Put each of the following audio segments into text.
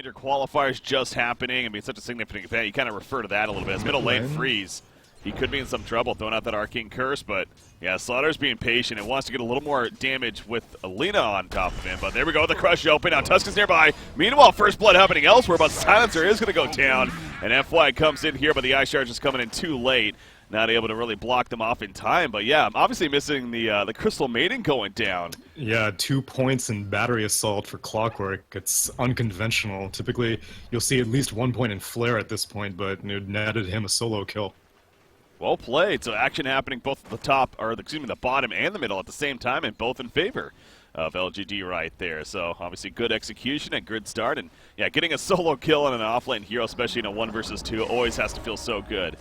major qualifiers just happening. I mean, it's such a significant event. You kind of refer to that a little bit. As middle lane freeze, he could be in some trouble throwing out that Arcane Curse, but yeah, Slaughter's being patient and wants to get a little more damage with Alina on top of him. But there we go, the Crush open. Now Tusk is nearby. Meanwhile, first blood happening elsewhere, but Silencer is going to go down. And FY comes in here, but the Ice Charge is coming in too late. Not able to really block them off in time, but yeah, I'm obviously missing the Crystal Maiden going down. Yeah, 2 points in Battery Assault for Clockwork. It's unconventional. Typically, you'll see at least 1 point in Flare at this point, but it netted him a solo kill. Well played. So action happening both at the top, or excuse me, the bottom and the middle at the same time, and both in favor of LGD right there. So obviously good execution and good start, and yeah, getting a solo kill on an offlane hero, especially in a 1 versus 2, always has to feel so good.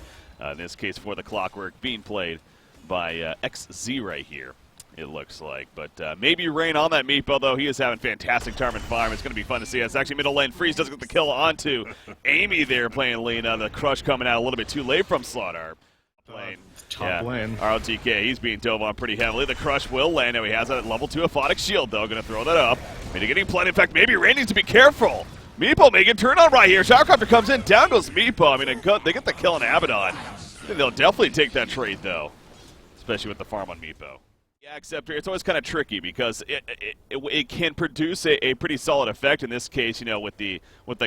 In this case, for the Clockwork, being played by XZ right here, it looks like. But maybe Rain on that Meepo, though. He is having fantastic time and fire. It's going to be fun to see. It's actually middle lane. Freeze does get the kill onto Amy there playing Lena. The Crush coming out a little bit too late from Slaughter. Top lane. ROTK, he's being dove on pretty heavily. The Crush will land. Now he has that level 2 Aphotic Shield, though. Going to throw that up. Mitigating plenty. In fact, maybe Rain needs to be careful. Meepo making turn on right here. Showercopter comes in. Down goes Meepo. I mean, they get the kill on Abaddon. I think they'll definitely take that trade, though, especially with the farm on Meepo. Yeah, except it's always kind of tricky because it can produce a pretty solid effect in this case, you know, with the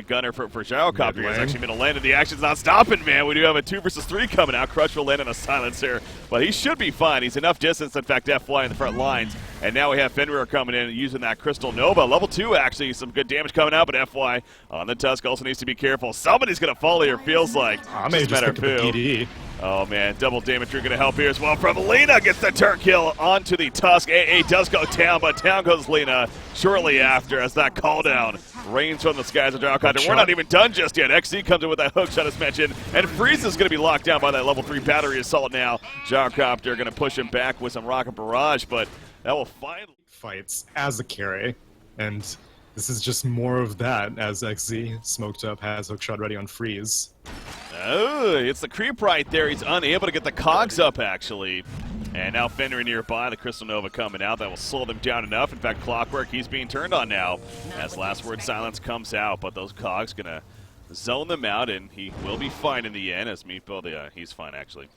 gunner for Gyrocopter. It's actually middle lane, and the action's not stopping, man. We do have a 2 versus 3 coming out. Crush will land on a Silencer, but he should be fine. He's enough distance, in fact, FY in the front lines, and now we have Fenrir coming in and using that Crystal Nova. Level 2, actually, some good damage coming out, but FY on the Tusk also needs to be careful. Somebody's going to fall here, feels like. Ame just picked up the PD. Oh man, double damage you're going to help here as well from Lena. Gets the turn kill onto the Tusk. AA does go down, but down goes Lena shortly after as that call down rains from the skies of Gyrocopter. We're not even done just yet. XZ comes in with that hook shot as mentioned, and Freeze is going to be locked down by that level 3 battery assault now. Gyrocopter going to push him back with some rocket barrage, but that will finally fights as a carry, and this is just more of that as XZ smoked up has hookshot ready on Freeze. Oh, it's the creep right there. He's unable to get the cogs up, actually. And now Fenrir nearby, the Crystal Nova coming out. That will slow them down enough. In fact, Clockwork, he's being turned on now as Last Word Silence comes out. But those cogs going to zone them out, and he will be fine in the end as Meepo, he's fine, actually.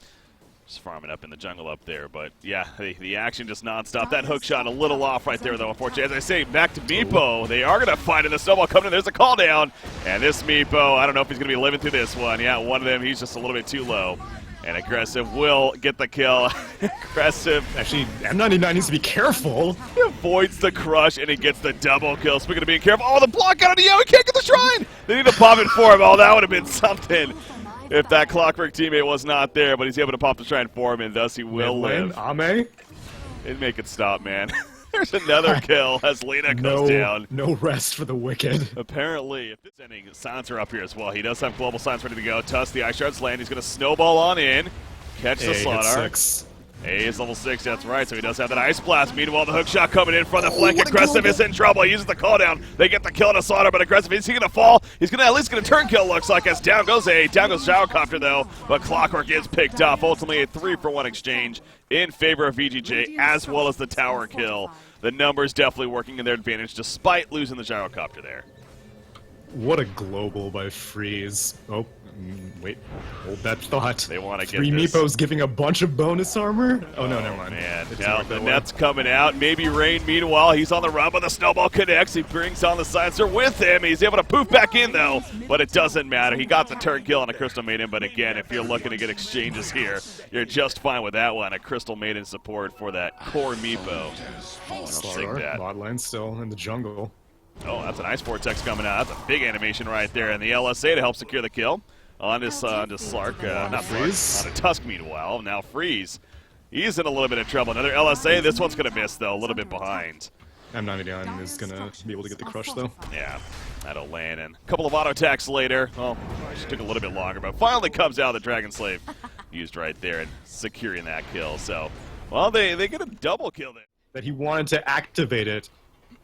Just farming up in the jungle up there. But, yeah, the action just nonstop. That hook shot a little off right there, though, unfortunately. As I say, back to Meepo. They are going to find it. The snowball coming in. There's a call down. And this Meepo, I don't know if he's going to be living through this one. Yeah, one of them, he's just a little bit too low. And Aggressive will get the kill. Aggressive. Actually, M99 needs to be careful. He avoids the Crush, and he gets the double kill. Speaking of being careful, oh, the block out of Neo. He can't get the shrine. They need to pop it for him. Oh, that would have been something if that Clockwork teammate was not there, but he's able to pop the shrine for him, and thus he will live. Ame? It'd make it stop, man. There's another kill as Lena goes down. No rest for the wicked. Apparently, if it's ending, Silencer up here as well. He does have Global Silence ready to go. Tusk, the Ice Shards land. He's going to snowball on in. Catch the Slaughter. A is level 6, that's right, so he does have that Ice Blast. Meanwhile, the hook shot coming in from the flank. Aggressive is in trouble. He uses the call down. They get the kill to Slaughter, but Aggressive, is he going to fall? He's going to at least get a turn kill, looks like, as down goes A. Down goes Gyrocopter, though, but Clockwork is picked up. Ultimately, a 3-for-1 exchange in favor of VGJ, as well as the tower kill. The numbers definitely working in their advantage, despite losing the Gyrocopter there. What a global by Freeze. Oh, wait, hold that thought. They want to get 3 Meepos giving a bunch of bonus armor? Oh, no, never mind. Man, now the net's coming out. Maybe Rain, meanwhile, he's on the run, but the snowball connects. He brings on the Silencer with him. He's able to poof back in, though, but it doesn't matter. He got the turn kill on a Crystal Maiden, but again, if you're looking to get exchanges here, you're just fine with that one. A Crystal Maiden support for that core Meepo. Bot lane still in the jungle. Oh, that's an Ice Vortex coming out. That's a big animation right there, and the LSA to help secure the kill on this Slark, not Freeze, on a Tusk. Meanwhile, now Freeze, he's in a little bit of trouble. Another LSA. This one's gonna miss though, a little bit behind. M99 is gonna be able to get the Crush though. Yeah, that'll land. And a couple of auto attacks later. Well, it took a little bit longer, but finally comes out the Dragon Slave used right there and securing that kill. So, well, they get a double kill there. That he wanted to activate it.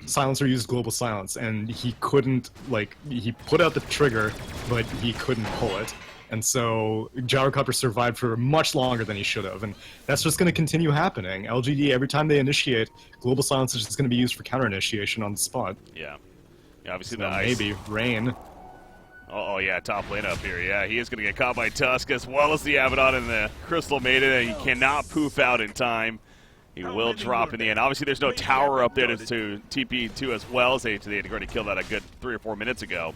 Silencer used Global Silence, and he couldn't, like, he put out the trigger, but he couldn't pull it. And so Gyrocopter survived for much longer than he should have, and that's just going to continue happening. LGD, every time they initiate, Global Silence is just going to be used for counter-initiation on the spot. Yeah. Obviously So the ice. maybe rain. Oh yeah, top lane up here. Yeah, he is going to get caught by Tusk as well as the Abaddon and the Crystal Maiden, and he cannot poof out in time. He will drop in the end. Obviously, there's no tower up there to TP2 as well, as they had already killed that a good 3 or 4 minutes ago.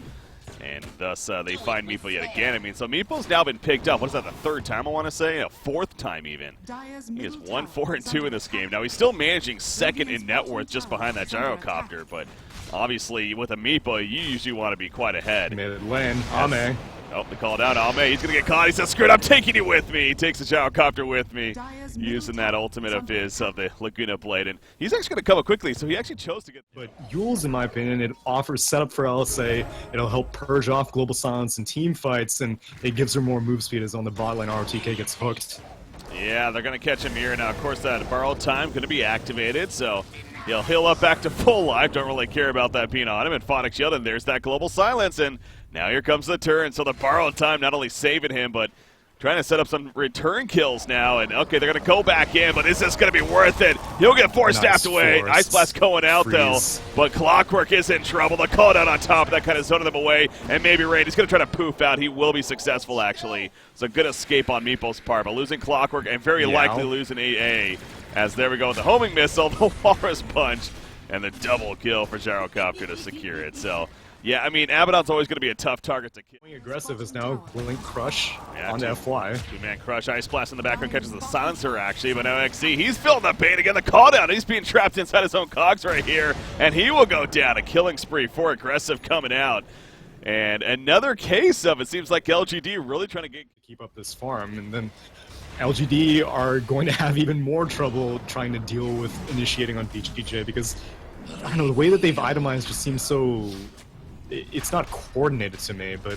And thus, they find Meepo yet again. I mean, so Meepo's now been picked up. What is that, the third time, I want to say? A fourth time, even. He is 1-4-2 in this game. Now, he's still managing second in net worth just behind that gyrocopter, but obviously, with a Meepo, you usually want to be quite ahead. Mid lane, Ame. Oh, they call it out. Ame, he's going to get caught. He says, screw it, I'm taking you with me. He takes the gyrocopter with me, using that ultimate of his, of the Laguna Blade. And he's actually going to come up quickly, so he actually chose to get... But Yule's, in my opinion, it offers setup for LSA. It'll help purge off Global Silence and team fights, and it gives her more move speed as on the bot lane ROTK gets hooked. Yeah, they're going to catch him here. Now, of course, that borrowed time going to be activated, so he'll heal up back to full life. Don't really care about that being on him. And Phonic Shield, and there's that Global Silence, and now here comes the turn. So the borrowed time not only saving him, but trying to set up some return kills now. And okay, they're going to go back in, but is this going to be worth it? He'll get staffed away. Ice Blast going out, though. But Clockwork is in trouble. The call down on top of that kind of zoning them away. And maybe Rain, he's going to try to poof out. He will be successful, actually. It's a good escape on Meepo's part, but losing Clockwork and very likely losing AA. As there we go with the homing missile, the Walrus Punch, and the double kill for Gyrocopter to secure it. So, yeah, I mean, Abaddon's always going to be a tough target to kill. Aggressive is now Blink Crush on FY. Two-man Crush. Ice Blast in the background catches the silencer, actually, but now XZ, he's feeling the pain again. The call down. He's being trapped inside his own cogs right here, and he will go down. A killing spree for Aggressive coming out. And another case of it seems like LGD really trying to keep up this farm, and then LGD are going to have even more trouble trying to deal with initiating on VGJ because, I don't know, the way that they've itemized just seems so... It's not coordinated to me, but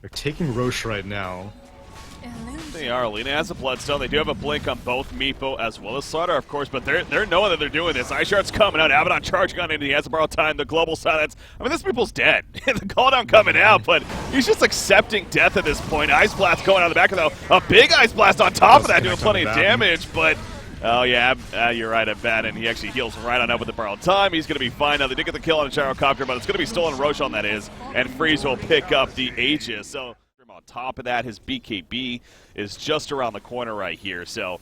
they're taking Roche right now. They are. Lena has a Bloodstone. They do have a Blink on both Meepo as well as Slaughter, of course, but they're knowing that they're doing this. Ice Shard's coming out. Abaddon charging on in. He has to borrow time. The Global Silence. I mean, this Meepo's dead. The call down coming out, but he's just accepting death at this point. Ice Blast going out of the back, though. A big Ice Blast on top of that, doing plenty of damage, but... Oh, yeah, you're right, Abaddon. He actually heals right on up with the borrowed time. He's going to be fine. Now, they did get the kill on a Gyrocopter, but it's going to be stolen Roche on that is, and Freeze will pick up the Aegis. So, on top of that, his BKB is just around the corner right here, so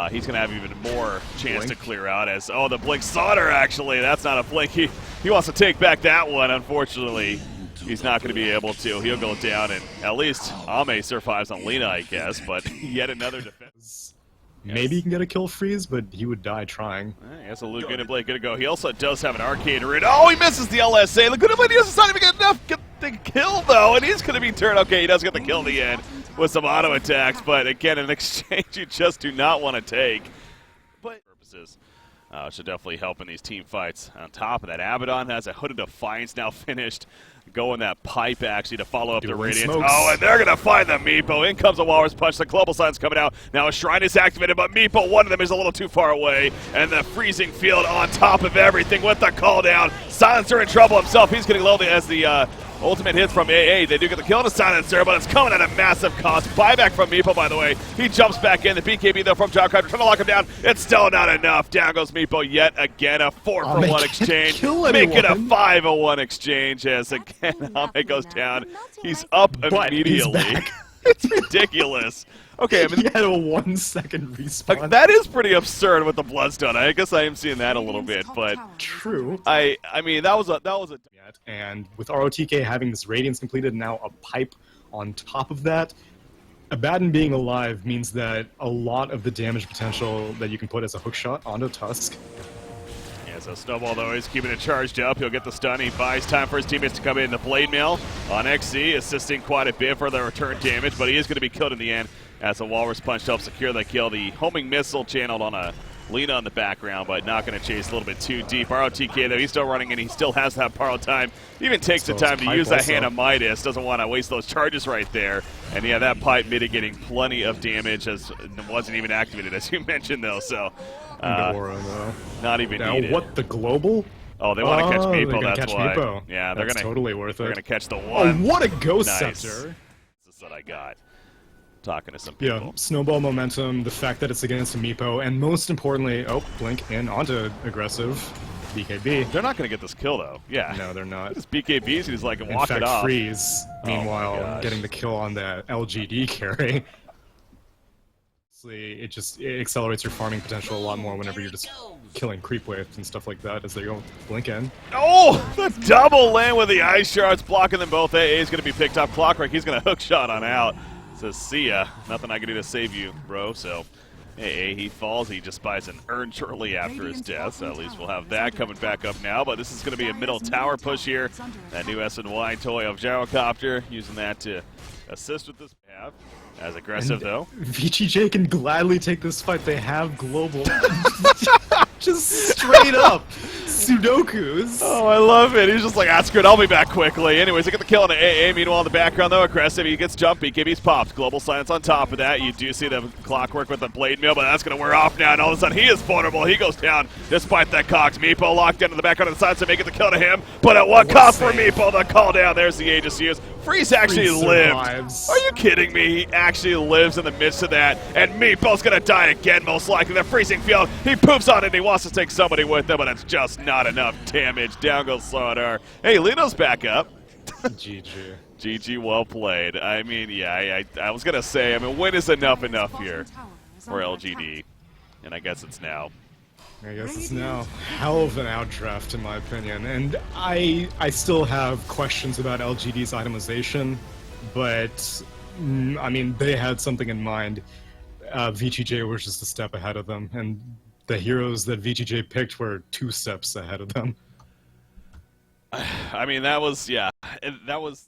he's going to have even more chance to clear out as, oh, the Blink Slaughter, actually. That's not a Blink. He wants to take back that one, unfortunately. He's not going to be able to. He'll go down, and at least Ame survives on Lena, I guess, but yet another defense. Maybe he can get a kill freeze, but he would die trying. Yes, a Laguna Blade good to go. He also does have an Arcade Root. Oh, he misses the LSA. Laguna Blade doesn't not even get enough get the kill, though, and he's going to be turned. Okay, he does get the kill in the end with some auto attacks, but again, an exchange you just do not want to take. But purposes should definitely help in these team fights. On top of that, Abaddon has a Hood of Defiance now finished. Going that pipe, actually, to follow up the Radiance. Oh, and they're going to find the Meepo. In comes the Walrus Punch. The Global Sign's coming out. Now a Shrine is activated, but Meepo, one of them is a little too far away. And the Freezing Field on top of everything with the call down. Silencer in trouble himself. He's getting low as the ultimate hits from AA. They do get the kill on the Silencer, but it's coming at a massive cost. Buyback from Meepo, by the way. He jumps back in. The BKB, though, from Gyrocopter, trying to lock him down. It's still not enough. Down goes Meepo yet again. A 4-for-1 exchange. Make it a 5-1 exchange as, again, Ame goes down. He's up immediately. It's ridiculous. Okay, I mean, he had a 1 second respawn. Like, that is pretty absurd with the Bloodstone. I guess I am seeing that a little bit, but true. I mean that was a and with ROTK having this Radiance completed, now a pipe on top of that, Abaddon being alive means that a lot of the damage potential that you can put as a hook shot onto Tusk. Yeah, so Snowball, though, is keeping it charged up. He'll get the stun. He buys time for his teammates to come in. The Blade Mail on XZ, assisting quite a bit for the return damage, but he is going to be killed in the end as a Walrus Punch to help secure the kill. The homing missile channeled on a Lena in the background, but not going to chase a little bit too deep. ROTK, though, he's still running in. He still has that borrowed time. He even takes the time to use that Hand of Midas. Doesn't want to waste those charges right there. And yeah, that pipe mitigating plenty of damage as it wasn't even activated, as you mentioned, though. So not even needed. What, the global? Oh, they want to catch Meepo, that's why. Meepo. Yeah, they're going to totally worth it. They're going to catch the one. Oh, what a Ghost Nice. Scepter. This is what I got. Talking to some people. Yeah, snowball momentum, the fact that it's against a Meepo, and most importantly, oh, Blink in onto Aggressive. BKB. They're not going to get this kill, though. Yeah. No, they're not. Just BKBs, and he's like, In walk fact, it off. Freeze, meanwhile, gosh. getting the kill on the LGD carry. It accelerates your farming potential a lot more whenever you're just killing creep waves and stuff like that as they go blink in. Oh, the double land with the ice shards blocking them both. AA is going to be picked up. Clockwork, he's going to hook shot on out. Says, see ya. Nothing I can do to save you, bro. So, AA, he falls. He just buys an urn shortly after his death. So at least we'll have that coming back up now. But this is going to be a middle tower push here. That new S&Y toy of Gyrocopter, using that to assist with this path. As aggressive, though. VGJ can gladly take this fight. They have global. Just straight up Sudokus. Oh, I love it. He's just like, ah, screw it, I'll be back quickly. Anyways, they get the kill on the AA. Meanwhile, in the background, though, aggressive. He gets jumpy. BKB's popped. Global silence on top of that. You do see the Clockwork with the blade mill, but that's going to wear off now. And all of a sudden, he is vulnerable. He goes down despite that Cox. Meepo locked into the background of the side, so make it the kill to him. But at what cost for Meepo? The call down. There's the Aegis used. Freeze actually lived. Are you kidding me? He actually lives in the midst of that. And Meepo's going to die again, most likely. The freezing field. He poops on it, and he wants to take somebody with him, but it's just not enough damage. Down goes Slardar. Hey, Lino's back up. GG. GG, well played. I mean, yeah, I was going to say, I mean, when is enough here for LGD? And I guess it's now. I guess it's now hell of an outdraft, in my opinion. And I still have questions about LGD's itemization, but, I mean, they had something in mind. VGJ was just a step ahead of them, and the heroes that VGJ picked were 2 steps ahead of them. I mean, that was, yeah, that was...